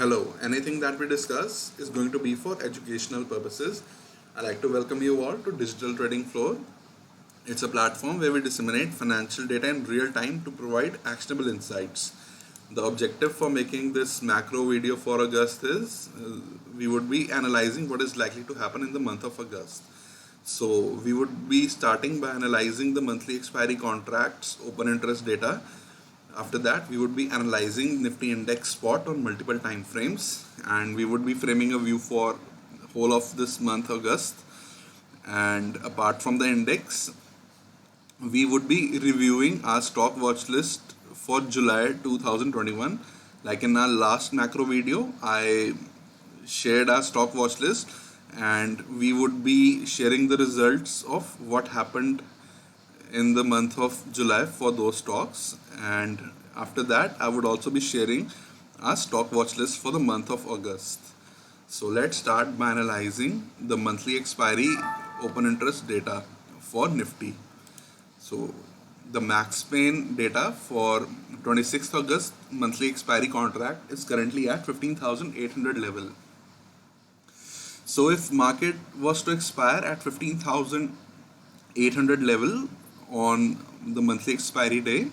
Hello, anything that we discuss is going to be for educational purposes. I'd like to welcome you all to Digital Trading Floor. It's a platform where we disseminate financial data in real time to provide actionable insights. The objective for making this macro video for August is we would be analyzing what is likely to happen in the month of August. So, we would be starting by analyzing the monthly expiry contracts, open interest data. After that, we would be analyzing Nifty index spot on multiple time frames, and we would be framing a view for whole of this month August. And apart from the index, we would be reviewing our stock watch list for July 2021. Like in our last macro video, I shared our stock watch list, and we would be sharing the results of what happened in the month of July for those stocks. And after that, I would also be sharing our stock watch list for the month of August. So let's start by analyzing the monthly expiry open interest data for Nifty. So the max pain data for 26th August monthly expiry contract is currently at 15,800 level. So if market was to expire at 15,800 level on the monthly expiry day,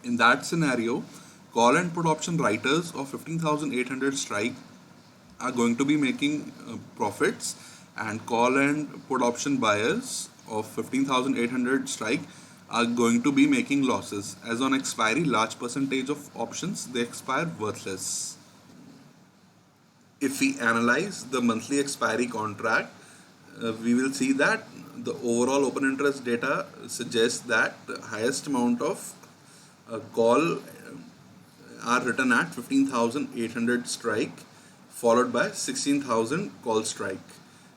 in that scenario, call and put option writers of 15,800 strike are going to be making profits, and call and put option buyers of 15,800 strike are going to be making losses, as on expiry large percentage of options they expire worthless. If we analyze the monthly expiry contract, we will see that the overall open interest data suggests that the highest amount of call are written at 15,800 strike, followed by 16,000 call strike.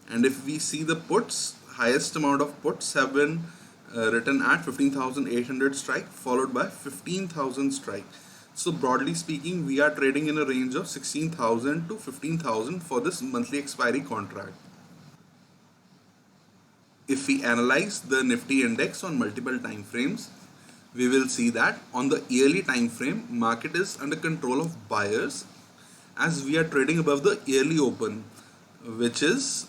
And if we see the puts, highest amount of puts have been written at 15,800 strike, followed by 15,000 strike. So broadly speaking, we are trading in a range of 16,000 to 15,000 for this monthly expiry contract. If we analyze the Nifty index on multiple time frames, we will see that on the yearly time frame, market is under control of buyers, as we are trading above the yearly open, which is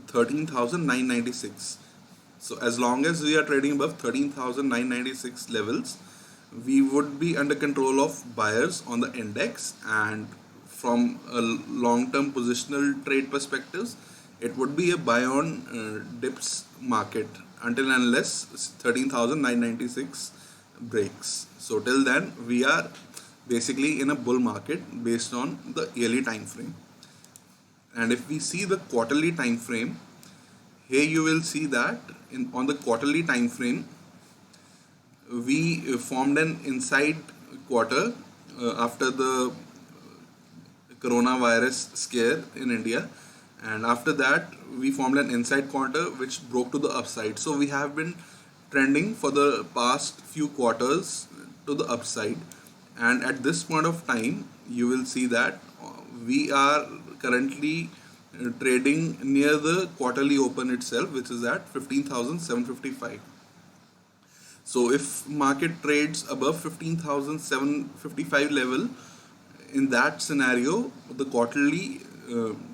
13,996. So as long as we are trading above 13,996 levels, we would be under control of buyers on the index, and from a long-term positional trade perspectives, it would be a buy on dips market until and unless 13,996 breaks. So till then, we are basically in a bull market based on the yearly time frame. And if we see the quarterly time frame, here you will see that on the quarterly time frame, we formed an inside quarter after the coronavirus scare in India, and after that we formed an inside quarter which broke to the upside. So we have been trending for the past few quarters to the upside, and at this point of time you will see that we are currently trading near the quarterly open itself, which is at 15,755. So if market trades above 15,755 level, in that scenario the quarterly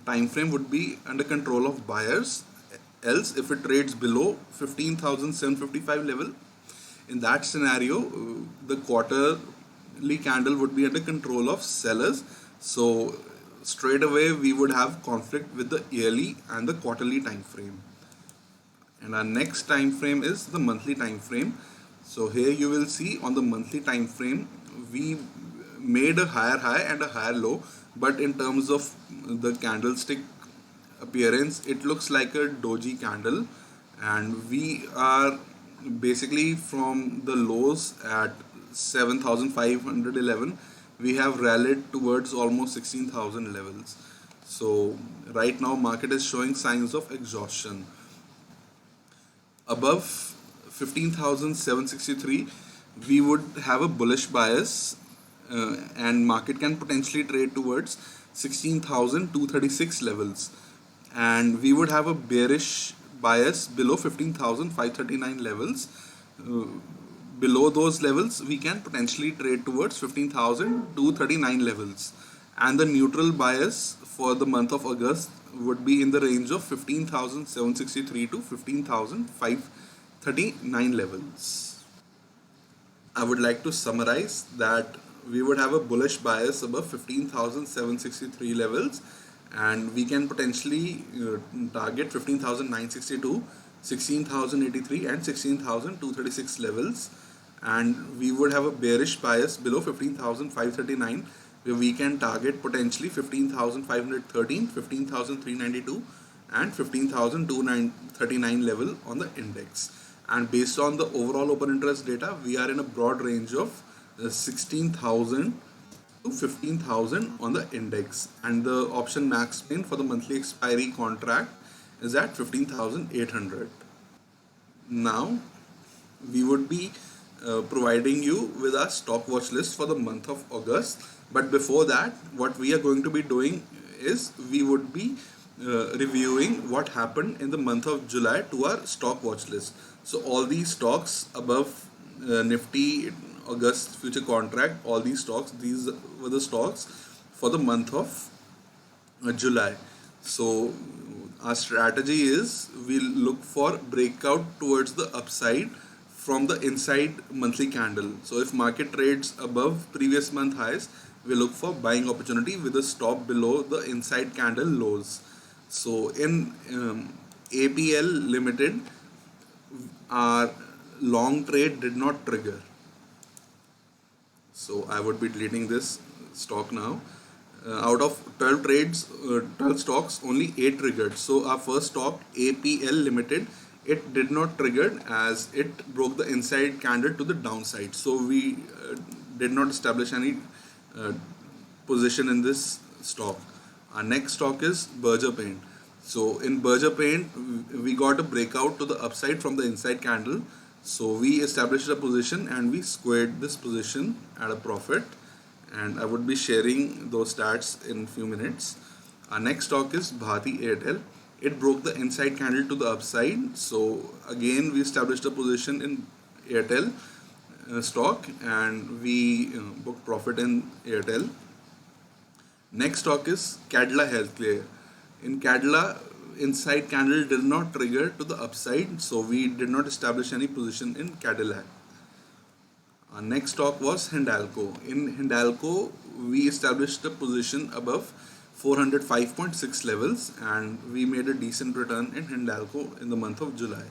time frame would be under control of buyers. Else, if it trades below 15,755 level, in that scenario the quarterly candle would be under control of sellers. So straight away we would have conflict with the yearly and the quarterly time frame. And our next time frame is the monthly time frame. So here you will see on the monthly time frame, we made a higher high and a higher low, but in terms of the candlestick appearance, it looks like a doji candle, and we are basically from the lows at 7,511, we have rallied towards almost 16,000 levels. So right now market is showing signs of exhaustion. Above 15,763, we would have a bullish bias, and market can potentially trade towards 16,236 levels, and we would have a bearish bias below 15,539 levels. Below those levels, we can potentially trade towards 15,239 levels, and the neutral bias for the month of August would be in the range of 15,763 to 15,539 levels. I would like to summarize that we would have a bullish bias above 15,763 levels, and we can potentially target 15,962, 16,083 and 16,236 levels, and we would have a bearish bias below 15,539 where we can target potentially 15,513, 15,392 and 15,239 level on the index. And based on the overall open interest data, we are in a broad range of 16,000 to 15,000 on the index, and the option max pain for the monthly expiry contract is at 15,800. Now we would be providing you with our stock watch list for the month of August, but before that what we are going to be doing is we would be reviewing what happened in the month of July to our stock watch list. So all these stocks above Nifty August future contract, all these stocks, these were the stocks for the month of July. So our strategy is we'll look for breakout towards the upside from the inside monthly candle. So if market trades above previous month highs, we look for buying opportunity with a stop below the inside candle lows. So in APL Limited, our long trade did not trigger. So I would be deleting this stock now. Out of 12 trades, 12 stocks, only 8 triggered. So our first stock, APL Limited, it did not trigger as it broke the inside candle to the downside. So we did not establish any position in this stock. Our next stock is Berger Paint. So in Berger Paint, we got a breakout to the upside from the inside candle. So we established a position and we squared this position at a profit. And I would be sharing those stats in few minutes. Our next stock is Bharti Airtel. It broke the inside candle to the upside. So again, we established a position in Airtel stock and we booked profit in Airtel. Next stock is Cadila Healthcare. In Cadila, inside candle did not trigger to the upside, so we did not establish any position in Cadila. Our next stock was Hindalco. In Hindalco, we established a position above 405.6 levels and we made a decent return in Hindalco in the month of July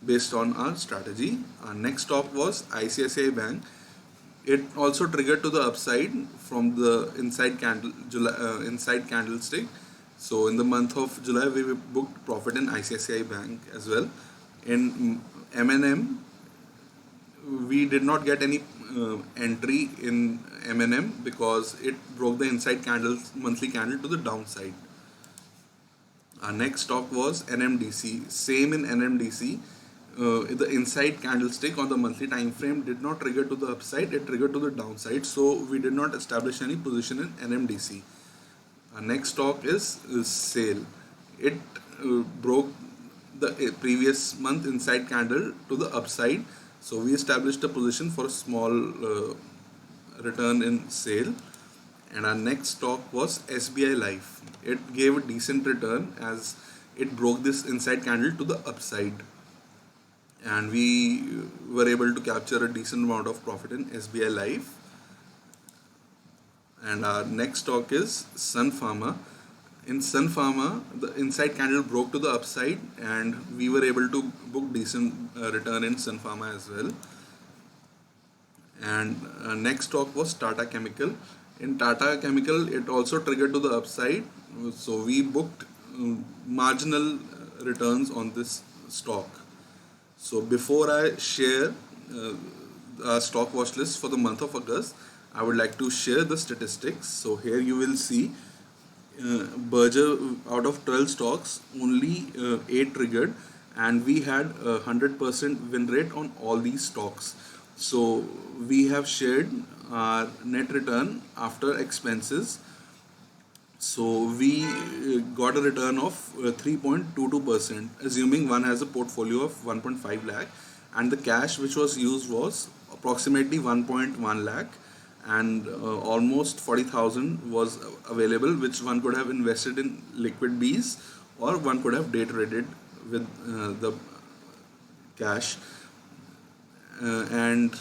based on our strategy. Our next stock was ICICI Bank. It also triggered to the upside from the inside candlestick. So in the month of July, we booked profit in ICICI Bank as well. In M&M, we did not get any entry in M&M because it broke the inside monthly candle to the downside. Our next stock was NMDC. Same in NMDC. The inside candlestick on the monthly time frame did not trigger to the upside, it triggered to the downside, so we did not establish any position in NMDC. Our next stock is SAIL. It broke the previous month inside candle to the upside, so we established a position for a small return in SAIL. And our next stock was SBI Life. It gave a decent return as it broke this inside candle to the upside, and we were able to capture a decent amount of profit in SBI Life. And our next stock is Sun Pharma. In Sun Pharma, the inside candle broke to the upside and we were able to book decent return in Sun Pharma as well. And next stock was Tata Chemical. In Tata Chemical, it also triggered to the upside, so we booked marginal returns on this stock. So before I share our stock watch list for the month of August, I would like to share the statistics. So here you will see Berger, out of 12 stocks, only 8 triggered, and we had a 100% win rate on all these stocks. So we have shared our net return after expenses. So we got a return of 3.22%, assuming one has a portfolio of 1.5 lakh, and the cash which was used was approximately 1.1 lakh, and almost 40,000 was available, which one could have invested in liquid Bs, or one could have day traded with the cash. And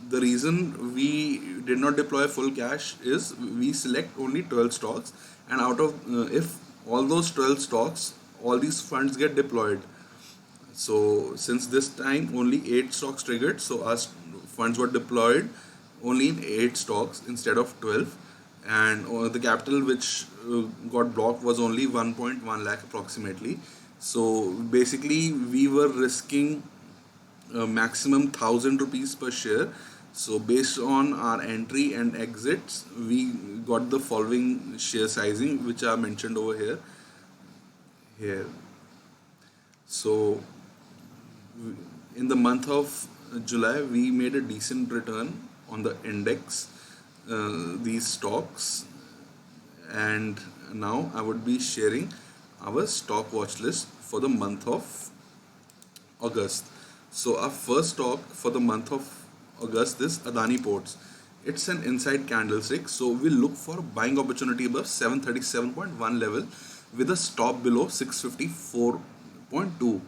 the reason we did not deploy full cash is we select only 12 stocks, and out of if all those 12 stocks, all these funds get deployed. So since this time only 8 stocks triggered, so our funds were deployed only in 8 stocks instead of 12, and the capital which got blocked was only 1.1 lakh approximately. So basically we were risking maximum 1000 rupees per share. So based on our entry and exits, we got the following share sizing, which are mentioned over here. So in the month of July, we made a decent return on the index, these stocks, and now I would be sharing our stock watch list for the month of August. So our first stock for the month of August is Adani Ports. It's an inside candlestick, so we'll look for buying opportunity above 737.1 level with a stop below 654.2.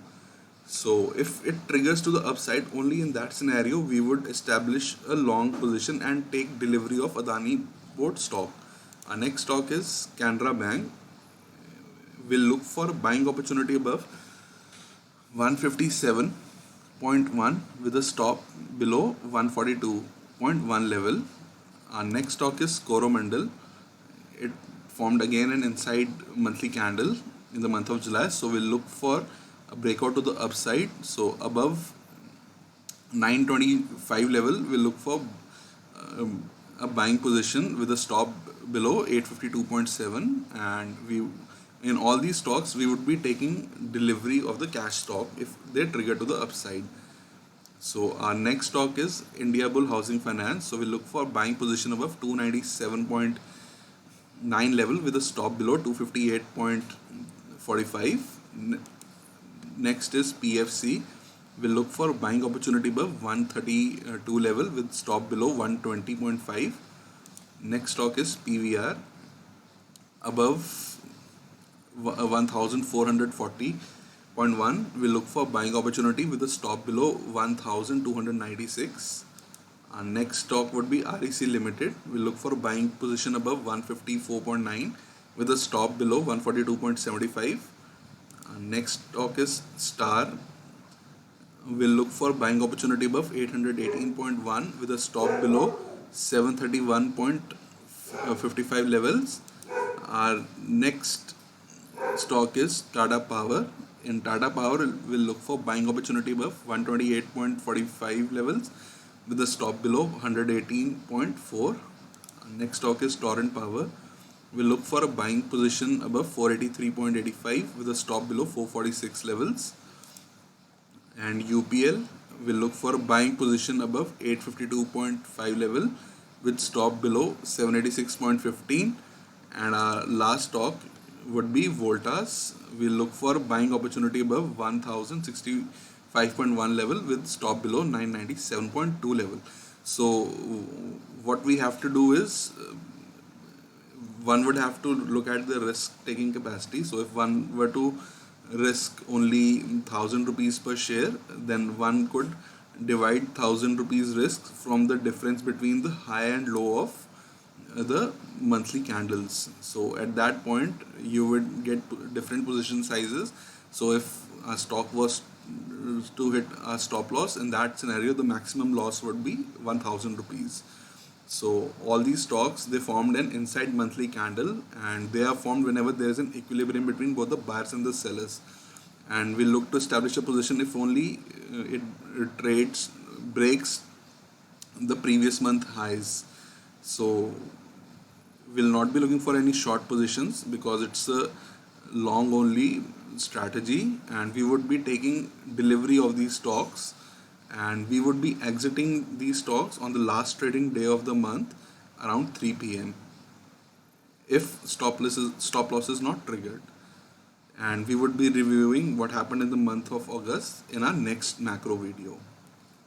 So if it triggers to the upside, only in that scenario we would establish a long position and take delivery of Adani Port stock. Our next stock is Canara Bank. We'll look for buying opportunity above 157.1 with a stop below 142.1 level. Our next stock is Coromandel. It formed again an inside monthly candle in the month of July, so we'll look for a breakout to the upside. So above 925 level, we'll look for a buying position with a stop below 852.7, and we in all these stocks we would be taking delivery of the cash stock if they trigger to the upside. So our next stock is Indiabulls Housing Finance. So we look for buying position above 297.9 level with a stop below 258.45. Next is PFC. We'll look for buying opportunity above 132 level with stop below 120.5. Next stock is PVR above 1440.1. We'll look for buying opportunity with a stop below 1296. Our next stock would be REC Limited. We'll look for buying position above 154.9 with a stop below 142.75. Our next stock is Star. We'll look for buying opportunity above 818.1 with a stop below 731.55 levels. Our next stock is Tata Power. In Tata Power, we'll look for buying opportunity above 128.45 levels with a stop below 118.4. Next stock is Torrent Power. We'll look for a buying position above 483.85 with a stop below 446 levels. And UPL, we'll look for a buying position above 852.5 level with stop below 786.15. And our last stock would be Voltas. We'll look for buying opportunity above 1065.1 level with stop below 997.2 level. So what we have to do is one would have to look at the risk taking capacity. So if one were to risk only 1000 rupees per share, then one could divide 1000 rupees risk from the difference between the high and low of the monthly candles. So at that point you would get different position sizes. So if a stock was to hit a stop loss, in that scenario the maximum loss would be 1000 rupees. So all these stocks, they formed an inside monthly candle, and they are formed whenever there is an equilibrium between both the buyers and the sellers, and we look to establish a position if only it breaks the previous month highs. So we'll not be looking for any short positions because it's a long only strategy, and we would be taking delivery of these stocks, and we would be exiting these stocks on the last trading day of the month around 3 p.m. if stop loss is not triggered. And we would be reviewing what happened in the month of August in our next macro video.